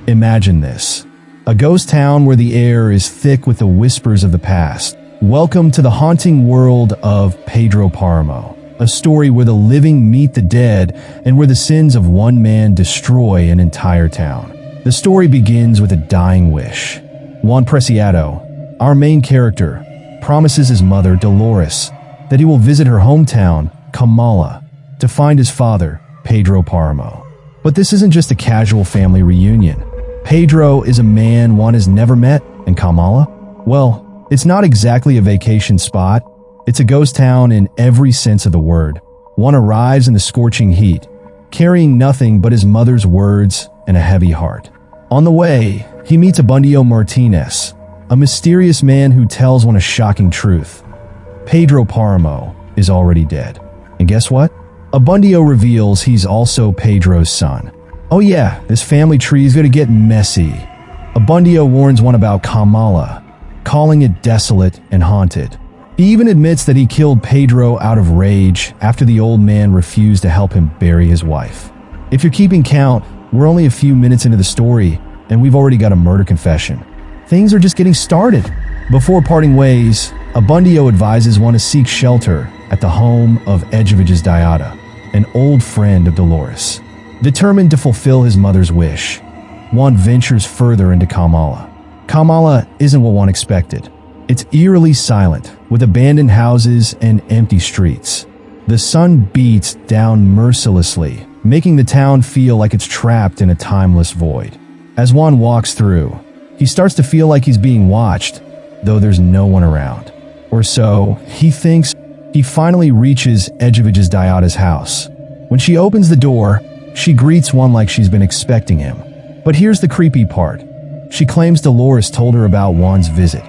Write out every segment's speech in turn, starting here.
Imagine this. A ghost town where the air is thick with the whispers of the past. Welcome to the haunting world of Pedro Paramo, a story where the living meet the dead and where the sins of one man destroy an entire town. The story begins with a dying wish. Juan Preciado, our main character, promises his mother, Dolores, that he will visit her hometown, Comala, to find his father, Pedro Paramo. But this isn't just a casual family reunion. Pedro is a man Juan has never met, and Comala? Well, it's not exactly a vacation spot. It's a ghost town in every sense of the word. Juan arrives in the scorching heat, carrying nothing but his mother's words and a heavy heart. On the way, he meets Abundio Martinez, a mysterious man who tells Juan a shocking truth. Pedro Paramo is already dead. And guess what? Abundio reveals he's also Pedro's son. Oh yeah, this family tree is going to get messy. Abundio warns Juan about Comala, calling it desolate and haunted. He even admits that he killed Pedro out of rage after the old man refused to help him bury his wife. If you're keeping count, we're only a few minutes into the story, and we've already got a murder confession. Things are just getting started. Before parting ways, Abundio advises Juan to seek shelter at the home of Edgeviges Diada, an old friend of Dolores. Determined to fulfill his mother's wish, Juan ventures further into Comala. Comala isn't what Juan expected. It's eerily silent, with abandoned houses and empty streets. The sun beats down mercilessly, making the town feel like it's trapped in a timeless void. As Juan walks through, he starts to feel like he's being watched, though there's no one around. Or so he thinks. He finally reaches Edgeviges Diada's house. When she opens the door, she greets Juan like she's been expecting him. But here's the creepy part. She claims Dolores told her about Juan's visit,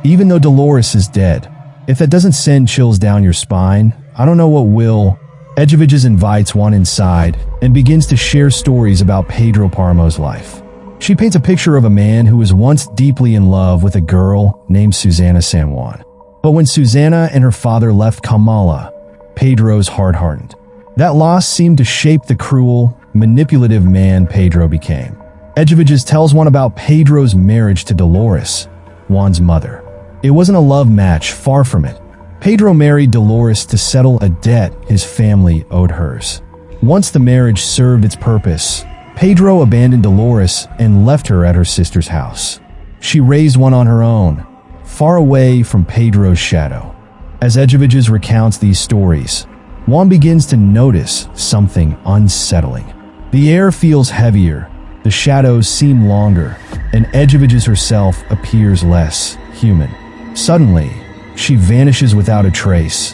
even though Dolores is dead. If that doesn't send chills down your spine, I don't know what will. Edgeviges invites Juan inside and begins to share stories about Pedro Paramo's life. She paints a picture of a man who was once deeply in love with a girl named Susana San Juan. But when Susana and her father left Comala, Pedro's heart hardened. That loss seemed to shape the cruel, manipulative man Pedro became. Edgeviges tells Juan about Pedro's marriage to Dolores, Juan's mother. It wasn't a love match, far from it. Pedro married Dolores to settle a debt his family owed hers. Once the marriage served its purpose, Pedro abandoned Dolores and left her at her sister's house. She raised Juan on her own, far away from Pedro's shadow. As Edgeviges recounts these stories, Juan begins to notice something unsettling. The air feels heavier, the shadows seem longer, and Edgeviges herself appears less human. Suddenly, she vanishes without a trace,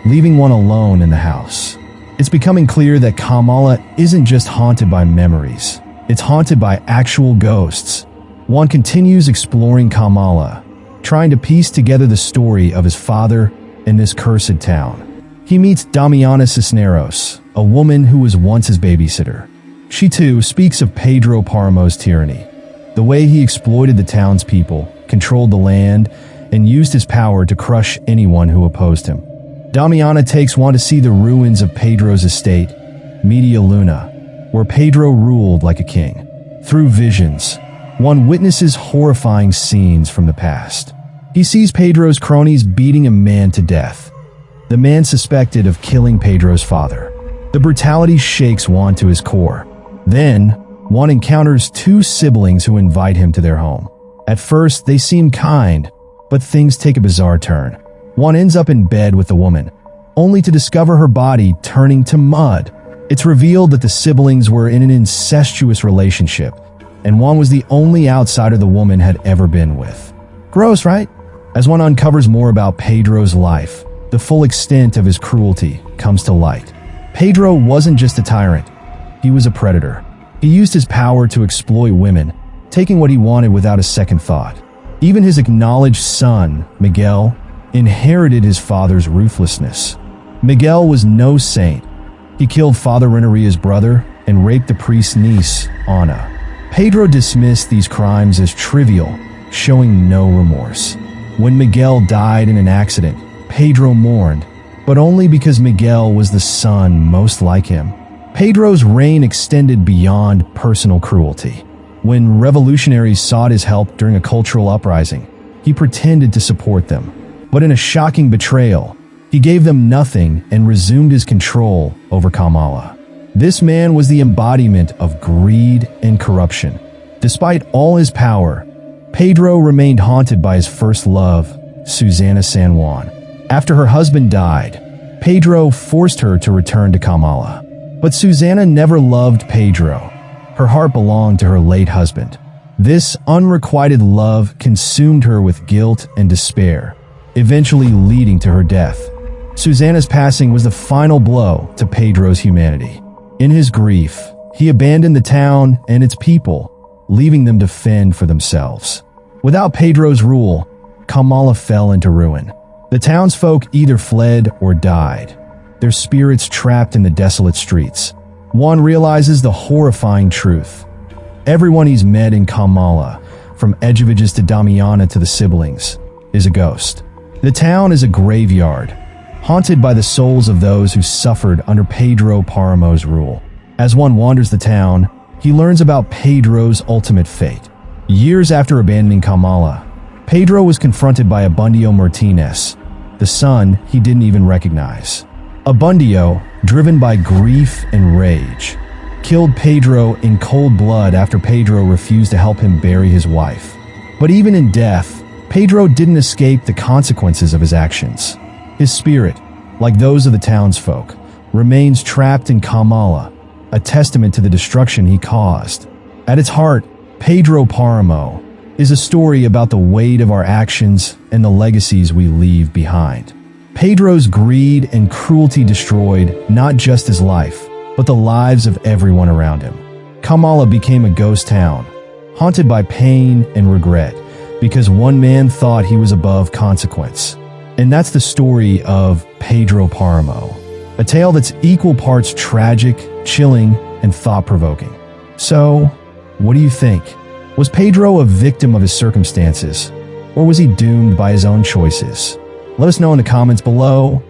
leaving Juan alone in the house. It's becoming clear that Comala isn't just haunted by memories, it's haunted by actual ghosts. Juan continues exploring Comala, trying to piece together the story of his father in this cursed town. He meets Damiana Cisneros, a woman who was once his babysitter. She too speaks of Pedro Paramo's tyranny, the way he exploited the townspeople, controlled the land, and used his power to crush anyone who opposed him. Damiana takes Juan to see the ruins of Pedro's estate, Media Luna, where Pedro ruled like a king. Through visions, Juan witnesses horrifying scenes from the past. He sees Pedro's cronies beating a man to death, the man suspected of killing Pedro's father. The brutality shakes Juan to his core. Then, Juan encounters two siblings who invite him to their home. At first, they seem kind, but things take a bizarre turn. Juan ends up in bed with the woman, only to discover her body turning to mud. It's revealed that the siblings were in an incestuous relationship, and Juan was the only outsider the woman had ever been with. Gross, right? As Juan uncovers more about Pedro's life, the full extent of his cruelty comes to light. Pedro wasn't just a tyrant, he was a predator. He used his power to exploit women, taking what he wanted without a second thought. Even his acknowledged son, Miguel, inherited his father's ruthlessness. Miguel was no saint. He killed Father Reneria's brother and raped the priest's niece, Ana. Pedro dismissed these crimes as trivial, showing no remorse. When Miguel died in an accident, Pedro mourned, but only because Miguel was the son most like him. Pedro's reign extended beyond personal cruelty. When revolutionaries sought his help during a cultural uprising, he pretended to support them. But in a shocking betrayal, he gave them nothing and resumed his control over Comala. This man was the embodiment of greed and corruption. Despite all his power, Pedro remained haunted by his first love, Susana San Juan. After her husband died, Pedro forced her to return to Comala. But Susana never loved Pedro. Her heart belonged to her late husband. This unrequited love consumed her with guilt and despair, eventually leading to her death. Susana's passing was the final blow to Pedro's humanity. In his grief, he abandoned the town and its people, leaving them to fend for themselves. Without Pedro's rule, Comala fell into ruin. The townsfolk either fled or died, their spirits trapped in the desolate streets. Juan realizes the horrifying truth. Everyone he's met in Comala, from Edgeviges to Damiana to the siblings, is a ghost. The town is a graveyard, haunted by the souls of those who suffered under Pedro Paramo's rule. As one wanders the town, he learns about Pedro's ultimate fate. Years after abandoning Comala, Pedro was confronted by Abundio Martinez, the son he didn't even recognize. Abundio, driven by grief and rage, killed Pedro in cold blood after Pedro refused to help him bury his wife. But even in death, Pedro didn't escape the consequences of his actions. His spirit, like those of the townsfolk, remains trapped in Comala, a testament to the destruction he caused. At its heart, Pedro Paramo is a story about the weight of our actions and the legacies we leave behind. Pedro's greed and cruelty destroyed not just his life, but the lives of everyone around him. Comala became a ghost town, haunted by pain and regret, because one man thought he was above consequence. And that's the story of Pedro Paramo, a tale that's equal parts tragic, chilling, and thought-provoking. So, what do you think? Was Pedro a victim of his circumstances, or was he doomed by his own choices? Let us know in the comments below.